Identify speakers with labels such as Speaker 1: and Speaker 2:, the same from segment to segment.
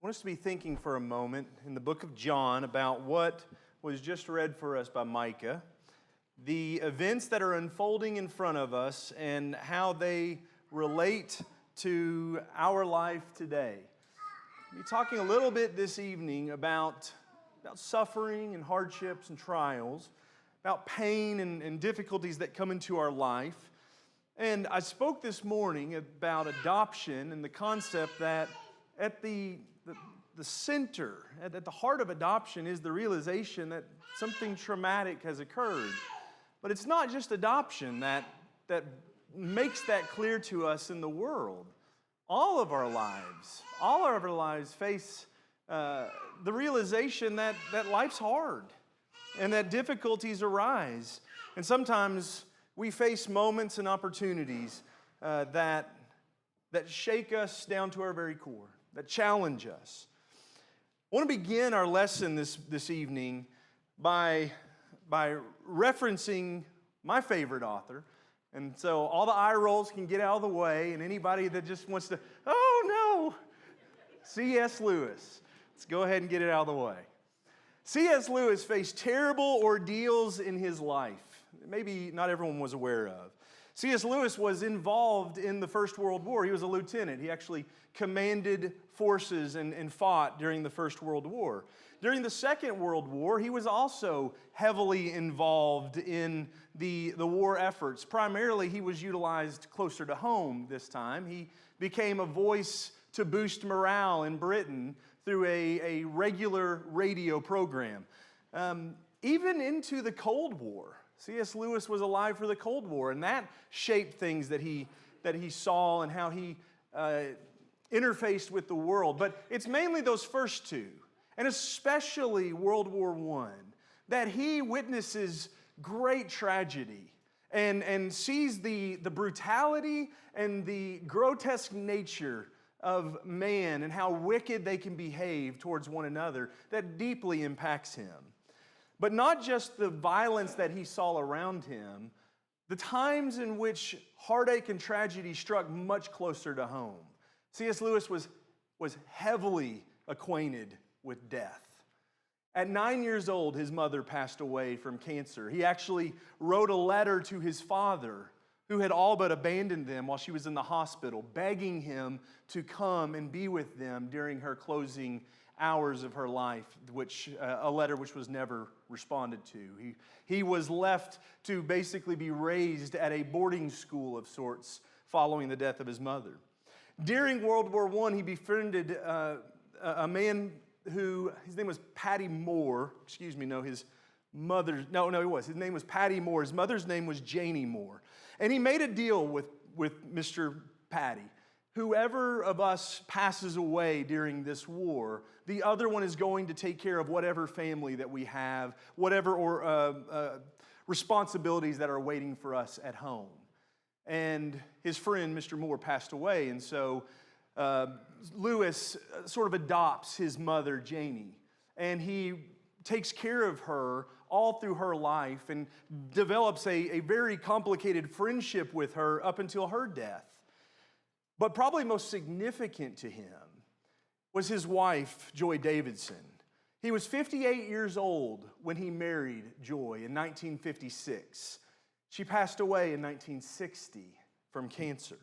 Speaker 1: want us to be thinking for a moment in the book of John about what was just read for us by Micah, the events that are unfolding in front of us and how they relate to our life today. We'll be talking a little bit this evening about suffering and hardships and trials, about pain and difficulties that come into our life. And I spoke this morning about adoption and the concept that at the center, at the heart of adoption is the realization that something traumatic has occurred. But it's not just adoption that makes that clear to us in the world. All of our lives face the realization that life's hard and that difficulties arise. And sometimes we face moments and opportunities that shake us down to our very core, that challenge us. I want to begin our lesson this evening by referencing my favorite author. And so all the eye rolls can get out of the way, and anybody that just wants to, oh no, C.S. Lewis. Let's go ahead and get it out of the way. C.S. Lewis faced terrible ordeals in his life. Maybe not everyone was aware of. C.S. Lewis was involved in the First World War. He was a lieutenant. He actually commanded forces and fought during the First World War. During the Second World War, he was also heavily involved in the war efforts. Primarily, he was utilized closer to home this time. He became a voice to boost morale in Britain through a regular radio program. Even into the Cold War, C.S. Lewis was alive for the Cold War, and that shaped things that he saw and how he interfaced with the world. But it's mainly those first two, and especially World War I, that he witnesses great tragedy and sees the brutality and the grotesque nature of man and how wicked they can behave towards one another that deeply impacts him. But not just the violence that he saw around him, the times in which heartache and tragedy struck much closer to home. C.S. Lewis was heavily acquainted with death. At 9 years old, his mother passed away from cancer. He actually wrote a letter to his father, who had all but abandoned them while she was in the hospital, begging him to come and be with them during her closing hours of her life, a letter which was never responded to. He was left to basically be raised at a boarding school of sorts following the death of his mother. During World War I, he befriended a man his name was Patty Moore. His name was Patty Moore. His mother's name was Janie Moore. And he made a deal with Mr. Patty. Whoever of us passes away during this war, the other one is going to take care of whatever family that we have, whatever responsibilities that are waiting for us at home. And his friend, Mr. Moore, passed away, and so Lewis sort of adopts his mother, Janie, and he takes care of her all through her life and develops a very complicated friendship with her up until her death. But probably most significant to him was his wife, Joy Davidson. He was 58 years old when he married Joy in 1956. She passed away in 1960 from cancer.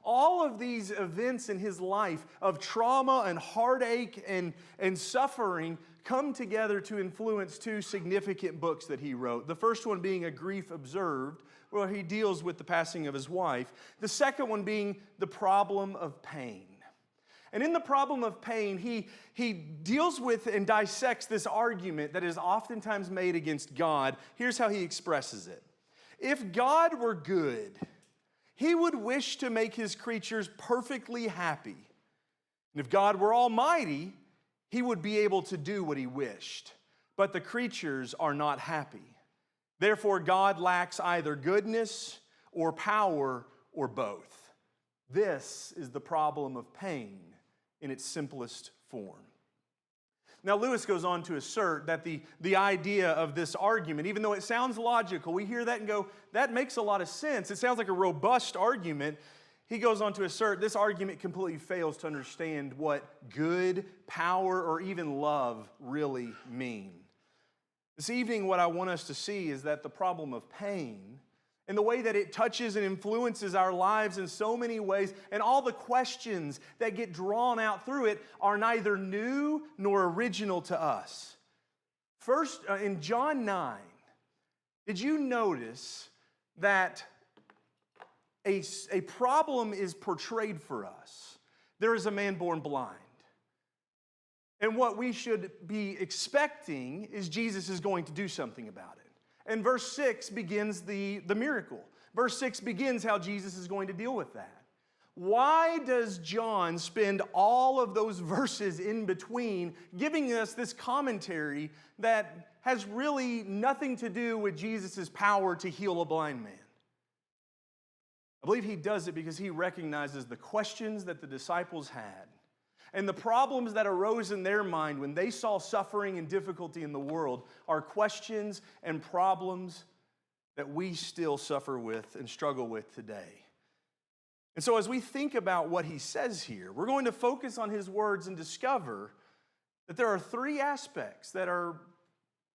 Speaker 1: All of these events in his life of trauma and heartache and suffering come together to influence two significant books that he wrote. The first one being A Grief Observed, where he deals with the passing of his wife. The second one being The Problem of Pain. And in The Problem of Pain, he deals with and dissects this argument that is oftentimes made against God. Here's how he expresses it. If God were good, He would wish to make His creatures perfectly happy. And if God were almighty, He would be able to do what He wished. But the creatures are not happy. Therefore, God lacks either goodness or power or both. This is the problem of pain in its simplest form. Now, Lewis goes on to assert that the idea of this argument, even though it sounds logical, we hear that and go, that makes a lot of sense. It sounds like a robust argument. he goes on to assert this argument completely fails to understand what good, power, or even love really mean. This evening, what I want us to see is that the problem of pain and the way that it touches and influences our lives in so many ways, and all the questions that get drawn out through it are neither new nor original to us. First, in John 9, did you notice that a problem is portrayed for us? There is a man born blind. And what we should be expecting is Jesus is going to do something about it. And verse 6 begins the miracle. Verse 6 begins how Jesus is going to deal with that. Why does John spend all of those verses in between giving us this commentary that has really nothing to do with Jesus' power to heal a blind man? I believe he does it because he recognizes the questions that the disciples had and the problems that arose in their mind when they saw suffering and difficulty in the world are questions and problems that we still suffer with and struggle with today. And so as we think about what he says here, we're going to focus on his words and discover that there are three aspects that are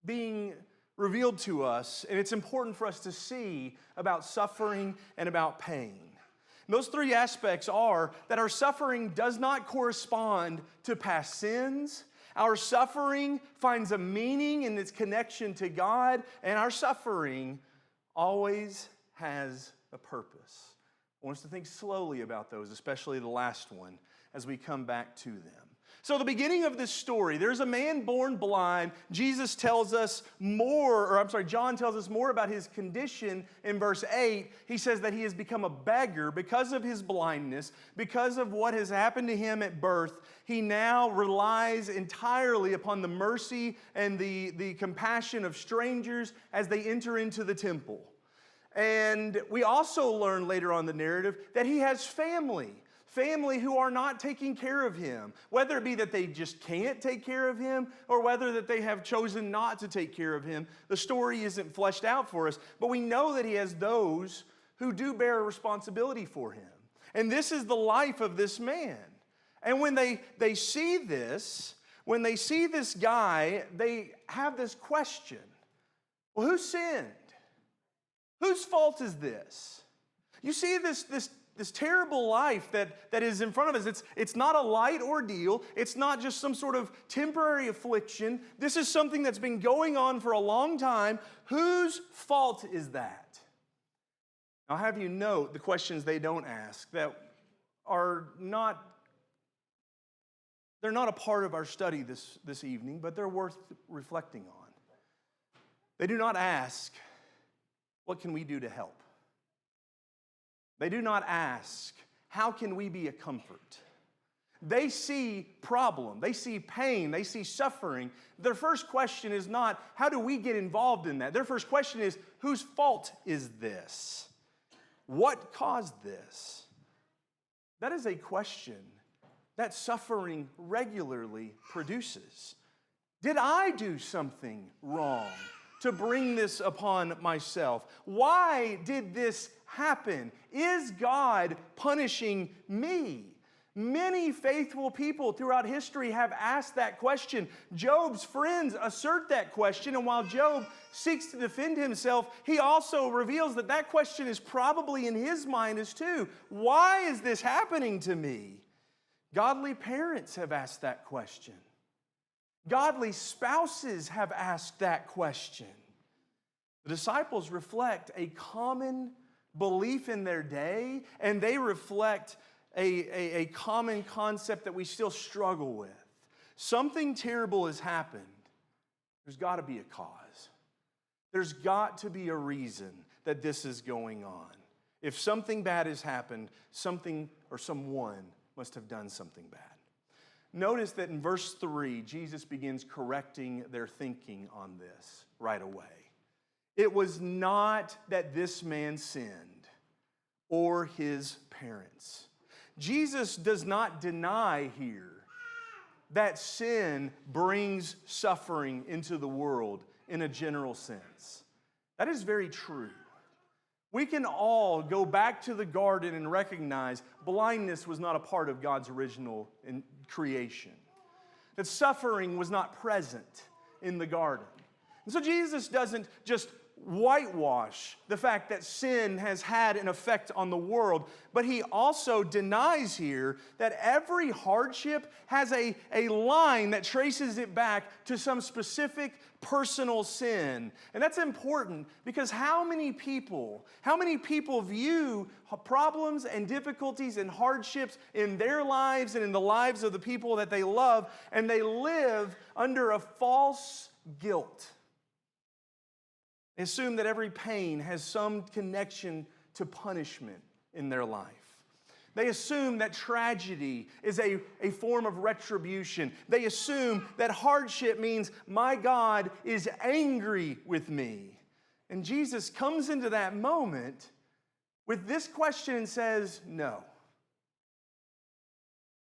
Speaker 1: being revealed to us, and it's important for us to see about suffering and about pain. And those three aspects are that our suffering does not correspond to past sins, our suffering finds a meaning in its connection to God, and our suffering always has a purpose. I want us to think slowly about those, especially the last one, as we come back to them. So the beginning of this story, there's a man born blind. John tells us more about his condition in verse 8. He says that he has become a beggar because of his blindness, because of what has happened to him at birth. He now relies entirely upon the mercy and the compassion of strangers as they enter into the temple. And we also learn later on in the narrative that he has family who are not taking care of him, whether it be that they just can't take care of him or whether that they have chosen not to take care of him. The story isn't fleshed out for us, but we know that he has those who do bear a responsibility for him. And this is the life of this man. And when they see this, when they see this guy, they have this question. Well, who sinned? Whose fault is this? You see this terrible life that is in front of us. It's not a light ordeal. It's not just some sort of temporary affliction. This is something that's been going on for a long time. Whose fault is that? I'll have you note the questions they don't ask that are not, they're not a part of our study this evening, but they're worth reflecting on. They do not ask, what can we do to help? They do not ask, how can we be a comfort? They see problem, they see pain, they see suffering. Their first question is not, how do we get involved in that? Their first question is, whose fault is this? What caused this? That is a question that suffering regularly produces. Did I do something wrong to bring this upon myself? Why did this happen? Is God punishing me? Many faithful people throughout history have asked that question. Job's friends assert that question, and while Job seeks to defend himself, he also reveals that that question is probably in his mind as too. Why is this happening to me? Godly parents have asked that question. Godly spouses have asked that question. The disciples reflect a common belief in their day, and they reflect a common concept that we still struggle with. Something terrible has happened. There's got to be a cause. There's got to be a reason that this is going on. If something bad has happened, something or someone must have done something bad. Notice that in verse 3, Jesus begins correcting their thinking on this right away. It was not that this man sinned or his parents. Jesus does not deny here that sin brings suffering into the world in a general sense. That is very true. We can all go back to the garden and recognize blindness was not a part of God's original creation. That suffering was not present in the garden. And so Jesus doesn't just whitewash the fact that sin has had an effect on the world, but he also denies here that every hardship has a line that traces it back to some specific personal sin. And that's important because how many people view problems and difficulties and hardships in their lives and in the lives of the people that they love, and they live under a false guilt. They assume that every pain has some connection to punishment in their life. They assume that tragedy is a form of retribution. They assume that hardship means my God is angry with me. And Jesus comes into that moment with this question and says, no,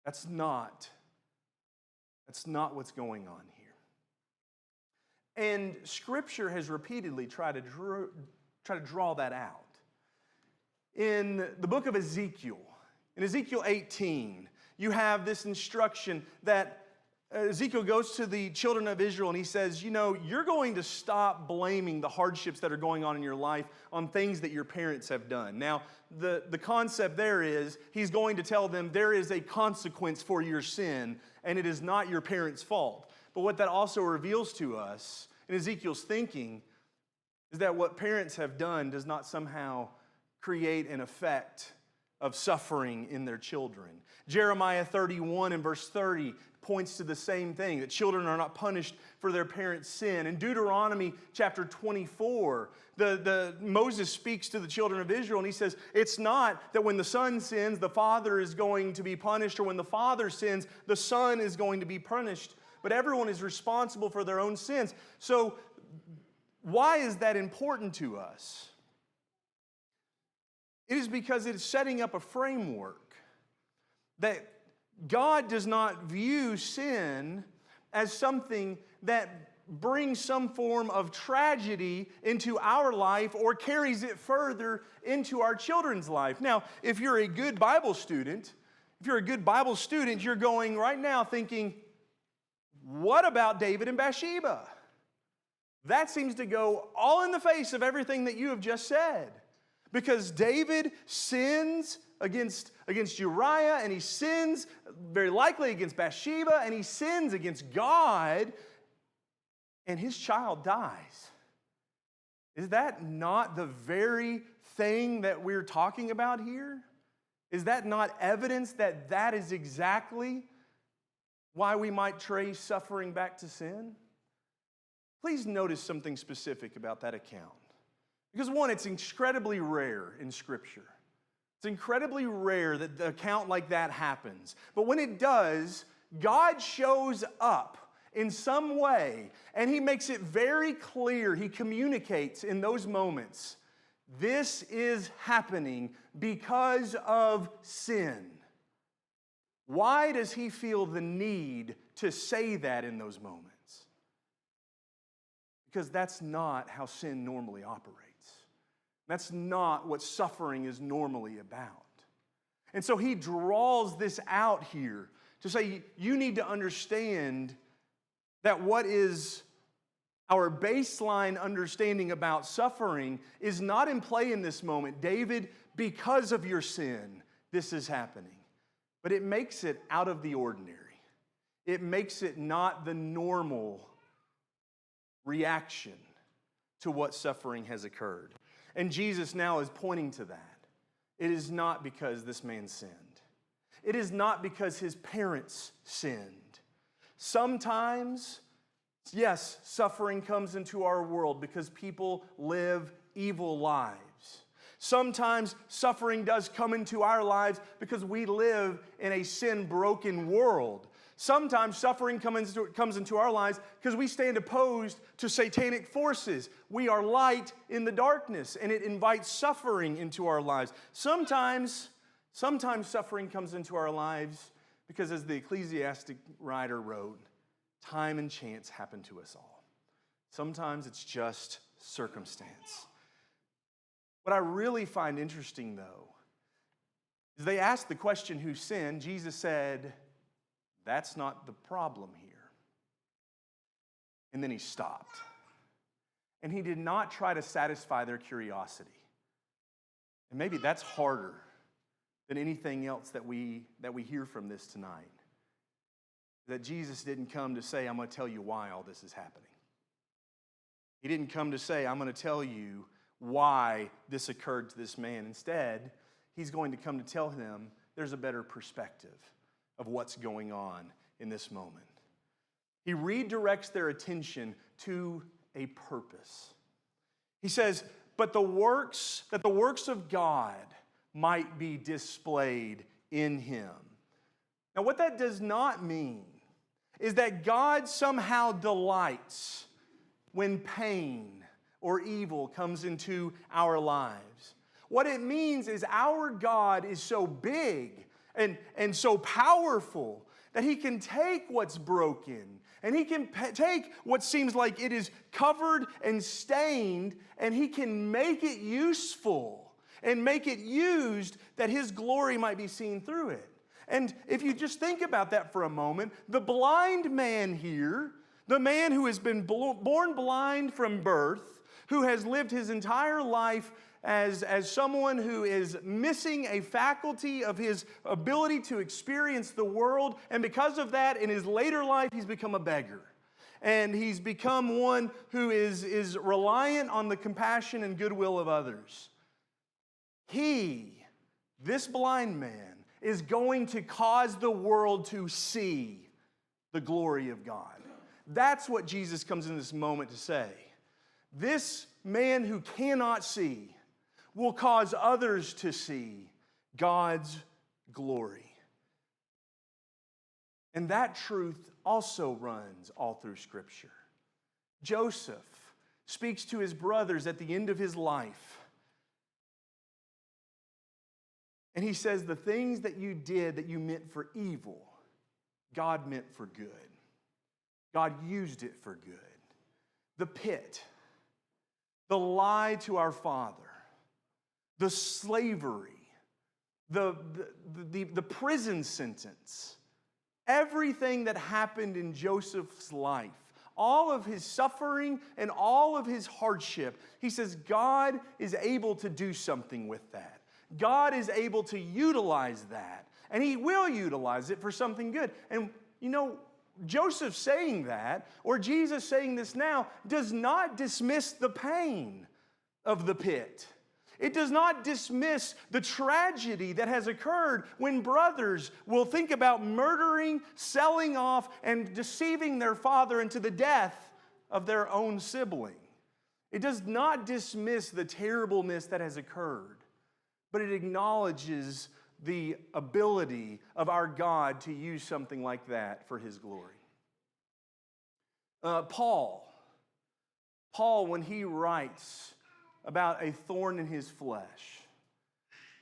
Speaker 1: that's not what's going on here. And Scripture has repeatedly tried to draw that out. In the book of Ezekiel, in Ezekiel 18, you have this instruction that Ezekiel goes to the children of Israel and he says, you're going to stop blaming the hardships that are going on in your life on things that your parents have done. Now, the concept there is he's going to tell them there is a consequence for your sin and it is not your parents' fault. But what that also reveals to us in Ezekiel's thinking is that what parents have done does not somehow create an effect of suffering in their children. Jeremiah 31 and verse 30 points to the same thing, that children are not punished for their parents' sin. In Deuteronomy chapter 24, Moses speaks to the children of Israel and he says, it's not that when the son sins, the father is going to be punished, or when the father sins, the son is going to be punished. But everyone is responsible for their own sins. So why is that important to us? It is because it is setting up a framework that God does not view sin as something that brings some form of tragedy into our life or carries it further into our children's life. Now, if you're a good Bible student, you're going right now thinking, what about David and Bathsheba? That seems to go all in the face of everything that you have just said. Because David sins against Uriah, and he sins very likely against Bathsheba, and he sins against God, and his child dies. Is that not the very thing that we're talking about here? Is that not evidence that that is exactly why we might trace suffering back to sin? Please notice something specific about that account. Because one, it's incredibly rare in Scripture. It's incredibly rare that the account like that happens. But when it does, God shows up in some way, and He makes it very clear. He communicates in those moments, this is happening because of sin. Why does He feel the need to say that in those moments? Because that's not how sin normally operates. That's not what suffering is normally about. And so He draws this out here to say, you need to understand that what is our baseline understanding about suffering is not in play in this moment. David, because of your sin, this is happening. But it makes it out of the ordinary. It makes it not the normal reaction to what suffering has occurred. And Jesus now is pointing to that. It is not because this man sinned. It is not because his parents sinned. Sometimes, yes, suffering comes into our world because people live evil lives. Sometimes suffering does come into our lives because we live in a sin-broken world. Sometimes suffering comes into our lives because we stand opposed to satanic forces. We are light in the darkness, and it invites suffering into our lives. Sometimes suffering comes into our lives because, as the Ecclesiastic writer wrote, time and chance happen to us all. Sometimes it's just circumstance. What I really find interesting, though, is they asked the question, who sinned? Jesus said, that's not the problem here. And then he stopped. And he did not try to satisfy their curiosity. And maybe that's harder than anything else that we hear from this tonight. That Jesus didn't come to say, I'm going to tell you why all this is happening. He didn't come to say, I'm going to tell you why this occurred to this man. Instead, he's going to come to tell him there's a better perspective of what's going on in this moment. He redirects their attention to a purpose. He says, but the works of God might be displayed in him. Now, what that does not mean is that God somehow delights when pain or evil comes into our lives. What it means is our God is so big and so powerful that he can take what's broken and he can take what seems like it is covered and stained and he can make it useful and make it used that his glory might be seen through it. And if you just think about that for a moment, the blind man here, the man who has been born blind from birth, who has lived his entire life as someone who is missing a faculty of his ability to experience the world, and because of that, in his later life, he's become a beggar. And he's become one who is reliant on the compassion and goodwill of others. This blind man, is going to cause the world to see the glory of God. That's what Jesus comes in this moment to say. This man who cannot see will cause others to see God's glory. And that truth also runs all through Scripture. Joseph speaks to his brothers at the end of his life. And he says, the things that you did that you meant for evil, God meant for good. God used it for good. The pit, the lie to our father, the slavery, the prison sentence, everything that happened in Joseph's life, all of his suffering and all of his hardship, he says God is able to do something with that. God is able to utilize that, and he will utilize it for something good. And you know, Joseph saying that, or Jesus saying this now, does not dismiss the pain of the pit. It does not dismiss the tragedy that has occurred when brothers will think about murdering, selling off, and deceiving their father into the death of their own sibling. It does not dismiss the terribleness that has occurred, but it acknowledges the ability of our God to use something like that for his glory. Paul, when he writes about a thorn in his flesh,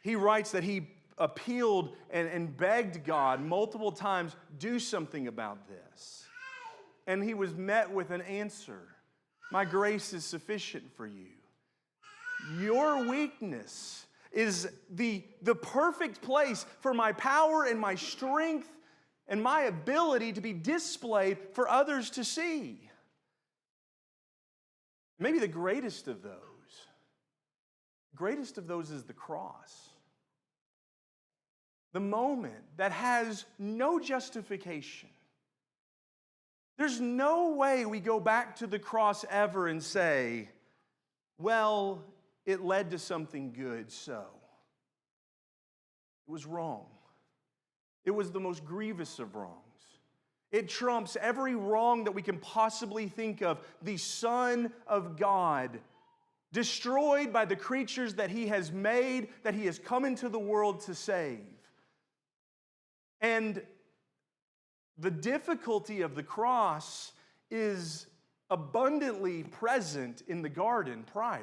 Speaker 1: he writes that he appealed and begged God multiple times, do something about this. And he was met with an answer. My grace is sufficient for you. Your weakness is the perfect place for my power and my strength and my ability to be displayed for others to see. Maybe the greatest of those is the cross. The moment that has no justification. There's no way we go back to the cross ever and say, well, it led to something good, so. It was wrong. It was the most grievous of wrongs. It trumps every wrong that we can possibly think of. The Son of God, destroyed by the creatures that he has made, that he has come into the world to save. And the difficulty of the cross is abundantly present in the garden prior.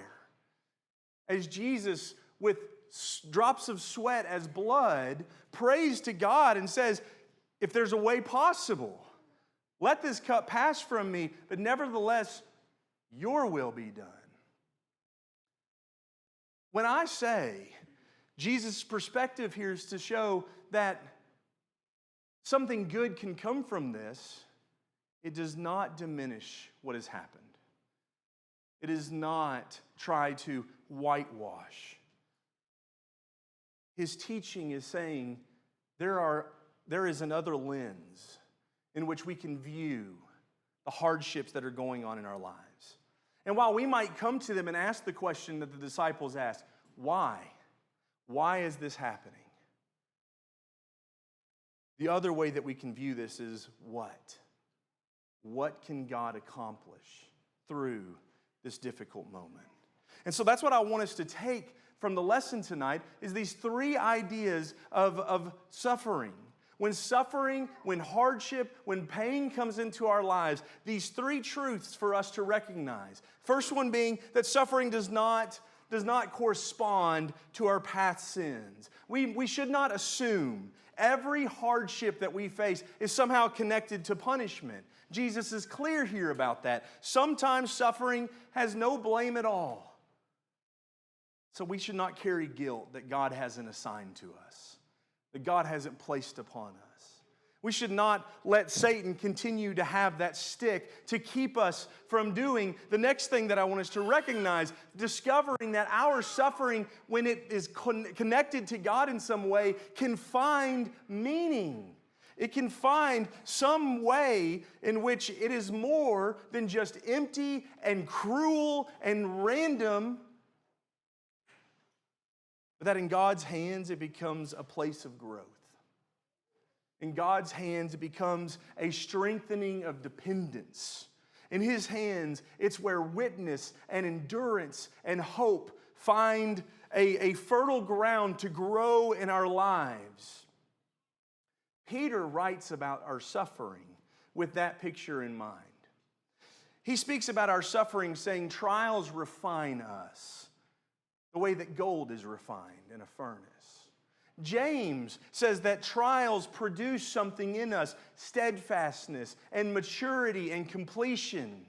Speaker 1: As Jesus, with drops of sweat as blood, prays to God and says, if there's a way possible, let this cup pass from me, but nevertheless, your will be done. When I say Jesus' perspective here is to show that something good can come from this, it does not diminish what has happened. It does not try to whitewash. His teaching is saying there is another lens in which we can view the hardships that are going on in our lives. And while we might come to them and ask the question that the disciples asked, why? Why is this happening? The other way that we can view this is what? What can God accomplish through this difficult moment? And so that's what I want us to take from the lesson tonight is these three ideas of suffering. When hardship, when pain comes into our lives, these three truths for us to recognize. First one being that suffering does not correspond to our past sins. We should not assume every hardship that we face is somehow connected to punishment. Jesus is clear here about that. Sometimes suffering has no blame at all. So we should not carry guilt that God hasn't assigned to us, that God hasn't placed upon us. We should not let Satan continue to have that stick to keep us from doing the next thing that I want us to recognize, discovering that our suffering, when it is connected to God in some way, can find meaning. It can find some way in which it is more than just empty and cruel and random, but that in God's hands it becomes a place of growth. In God's hands, it becomes a strengthening of dependence. In His hands, it's where witness and endurance and hope find a fertile ground to grow in our lives. Peter writes about our suffering with that picture in mind. He speaks about our suffering saying trials refine us the way that gold is refined in a furnace. James says that trials produce something in us, steadfastness and maturity and completion.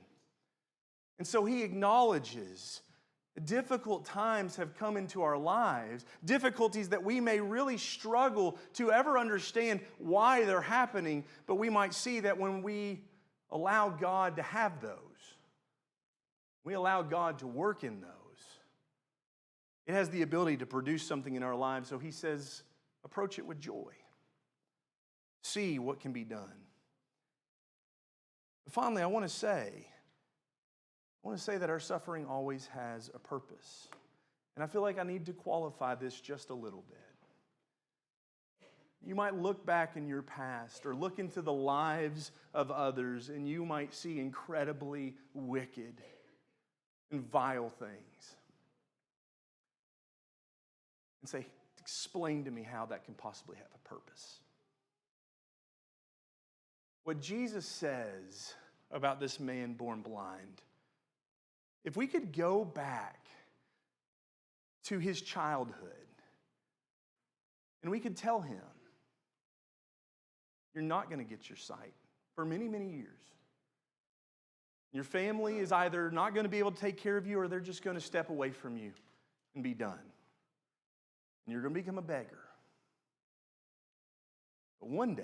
Speaker 1: And so he acknowledges difficult times have come into our lives, difficulties that we may really struggle to ever understand why they're happening, but we might see that when we allow God to have those, we allow God to work in those, it has the ability to produce something in our lives. So he says, approach it with joy. See what can be done. But finally, I want to say that our suffering always has a purpose. And I feel like I need to qualify this just a little bit. You might look back in your past or look into the lives of others, and you might see incredibly wicked and vile things. And say, explain to me how that can possibly have a purpose. What Jesus says about this man born blind, if we could go back to his childhood and we could tell him, you're not going to get your sight for many, many years. Your family is either not going to be able to take care of you or they're just going to step away from you and be done. And you're going to become a beggar. But one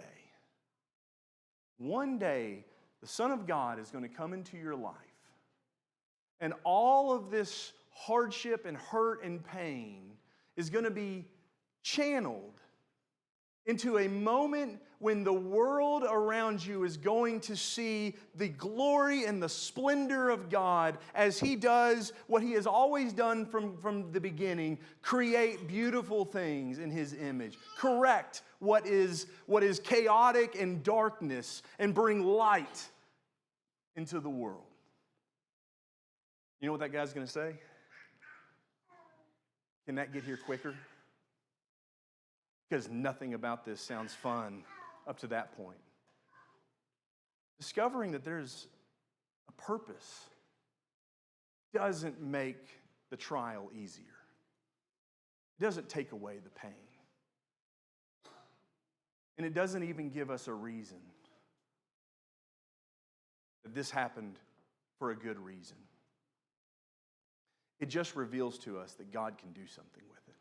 Speaker 1: day, the Son of God is going to come into your life. And all of this hardship and hurt and pain is going to be channeled into a moment when the world around you is going to see the glory and the splendor of God as He does what He has always done from the beginning, create beautiful things in His image, correct what is chaotic and darkness, and bring light into the world. You know what that guy's going to say? Can that get here quicker? Because nothing about this sounds fun up to that point. Discovering that there's a purpose doesn't make the trial easier. It doesn't take away the pain. And it doesn't even give us a reason that this happened for a good reason. it just reveals to us that God can do something with it.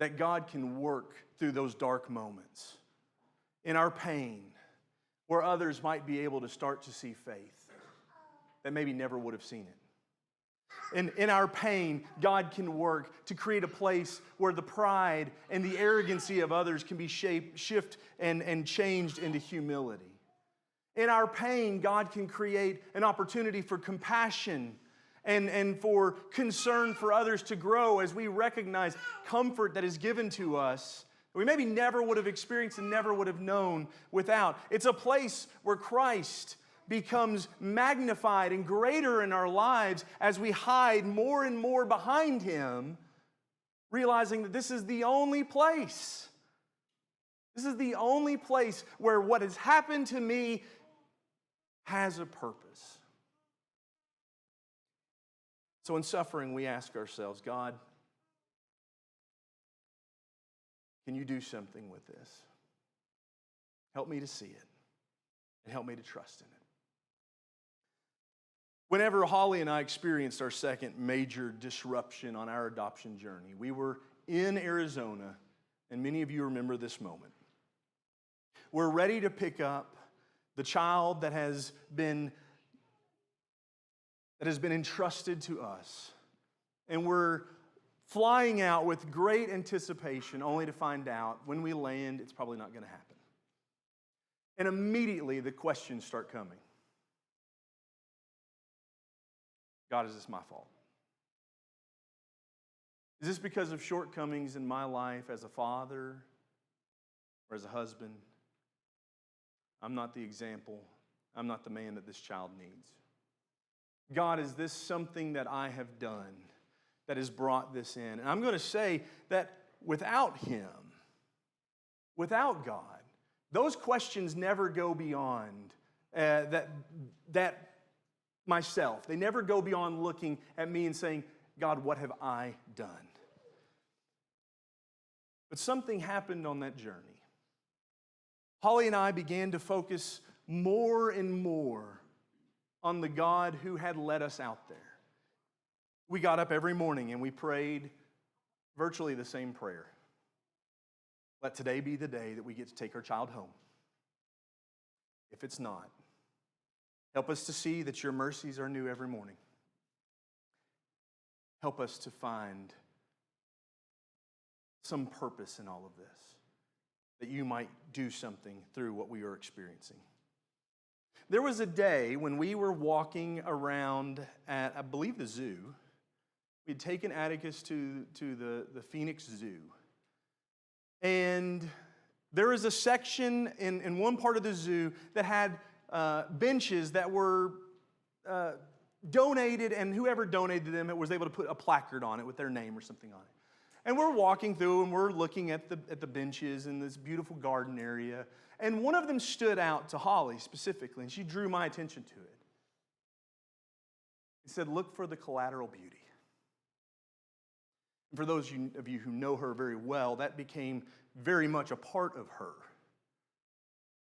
Speaker 1: That God can work through those dark moments in our pain, where others might be able to start to see faith that maybe never would have seen it. In our pain, God can work to create a place where the pride and the arrogancy of others can be shifted and changed into humility. In our pain, God can create an opportunity for compassion and for concern for others to grow as we recognize comfort that is given to us we maybe never would have experienced and never would have known without. It's a place where Christ becomes magnified and greater in our lives as we hide more and more behind Him, realizing that this is the only place. This is the only place where what has happened to me has a purpose. So in suffering, we ask ourselves, God, can you do something with this? Help me to see it and help me to trust in it. Whenever Holly and I experienced our second major disruption on our adoption journey, we were in Arizona, and many of you remember this moment. We're ready to pick up the child that has been entrusted to us, and we're flying out with great anticipation, only to find out when we land, it's probably not going to happen. And immediately the questions start coming. God, is this my fault? Is this because of shortcomings in my life as a father or as a husband? I'm not the example. I'm not the man that this child needs. God, is this something that I have done that has brought this in? And I'm going to say that without Him, without God, those questions never go beyond that myself. They never go beyond looking at me and saying, God, what have I done? But something happened on that journey. Holly and I began to focus more and more on the God who had led us out there. We got up every morning and we prayed virtually the same prayer. Let today be the day that we get to take our child home. If it's not, help us to see that your mercies are new every morning. Help us to find some purpose in all of this, that you might do something through what we are experiencing. There was a day when we were walking around at, I believe, the zoo. We'd taken Atticus to the Phoenix Zoo. And there was a section in one part of the zoo that had benches that were donated, and whoever donated them, it was able to put a placard on it with their name or something on it. And we're walking through and we're looking at the benches in this beautiful garden area. And one of them stood out to Holly specifically, and she drew my attention to it. It said, "Look for the collateral beauty." And for those of you who know her very well, that became very much a part of her.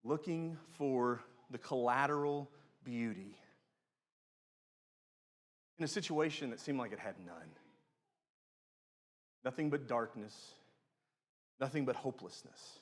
Speaker 1: Looking for the collateral beauty in a situation that seemed like it had none. Nothing but darkness, nothing but hopelessness.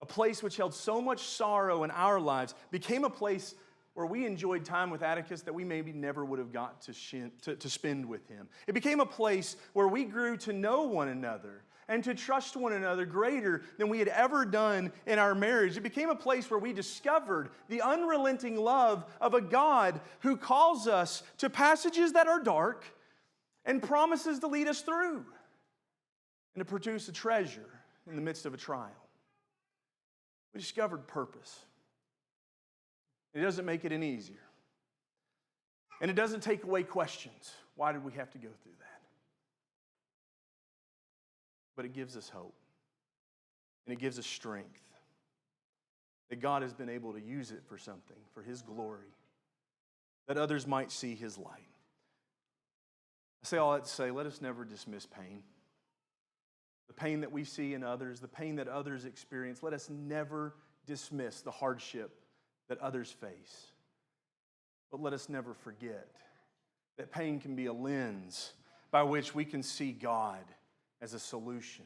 Speaker 1: A place which held so much sorrow in our lives became a place where we enjoyed time with Atticus that we maybe never would have got to spend with him. It became a place where we grew to know one another and to trust one another greater than we had ever done in our marriage. It became a place where we discovered the unrelenting love of a God who calls us to passages that are dark and promises to lead us through and to produce a treasure in the midst of a trial. We discovered purpose. It doesn't make it any easier. And it doesn't take away questions. Why did we have to go through that? But it gives us hope. And it gives us strength. That God has been able to use it for something, for His glory. That others might see His light. I say all that to say, let us never dismiss pain. The pain that we see in others, the pain that others experience, let us never dismiss the hardship that others face. But let us never forget that pain can be a lens by which we can see God as a solution,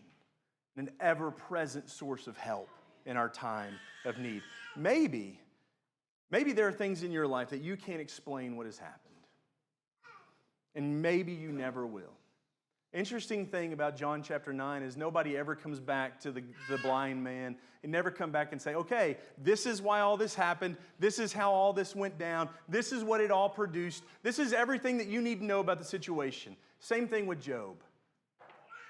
Speaker 1: an ever-present source of help in our time of need. Maybe there are things in your life that you can't explain what has happened. And maybe you never will. Interesting thing about John chapter 9 is nobody ever comes back to the blind man and never come back and say, okay, this is why all this happened. This is how all this went down. This is what it all produced. This is everything that you need to know about the situation. Same thing with Job.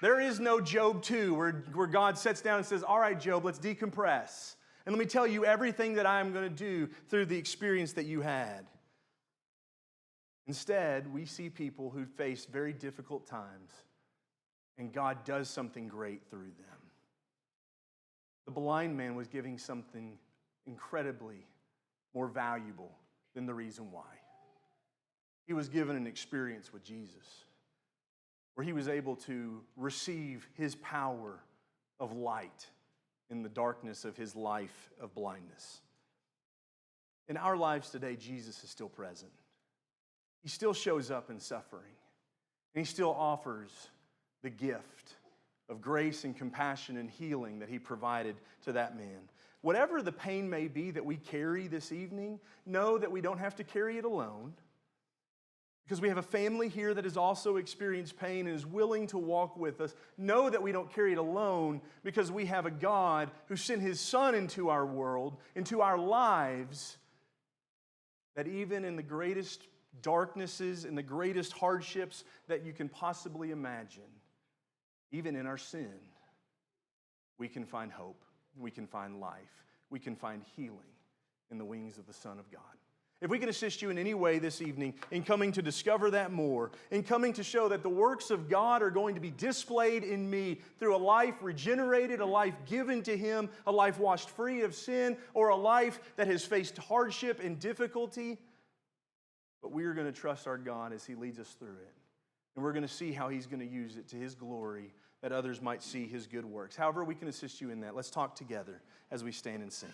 Speaker 1: There is no Job 2 where God sits down and says, all right, Job, let's decompress. And let me tell you everything that I'm going to do through the experience that you had. Instead, we see people who face very difficult times, and God does something great through them. The blind man was giving something incredibly more valuable than the reason why. He was given an experience with Jesus, where he was able to receive his power of light in the darkness of his life of blindness. In our lives today, Jesus is still present. He still shows up in suffering, and he still offers the gift of grace and compassion and healing that he provided to that man. Whatever the pain may be that we carry this evening, know that we don't have to carry it alone, because we have a family here that has also experienced pain and is willing to walk with us. Know that we don't carry it alone, because we have a God who sent his Son into our world, into our lives, that even in the greatest darknesses and the greatest hardships that you can possibly imagine, even in our sin, we can find hope, we can find life, we can find healing in the wings of the Son of God. If we can assist you in any way this evening in coming to discover that more, in coming to show that the works of God are going to be displayed in me through a life regenerated, a life given to him, a life washed free of sin, or a life that has faced hardship and difficulty, but we are going to trust our God as he leads us through it. And we're going to see how he's going to use it to his glory, that others might see his good works. However we can assist you in that, let's talk together as we stand and sing.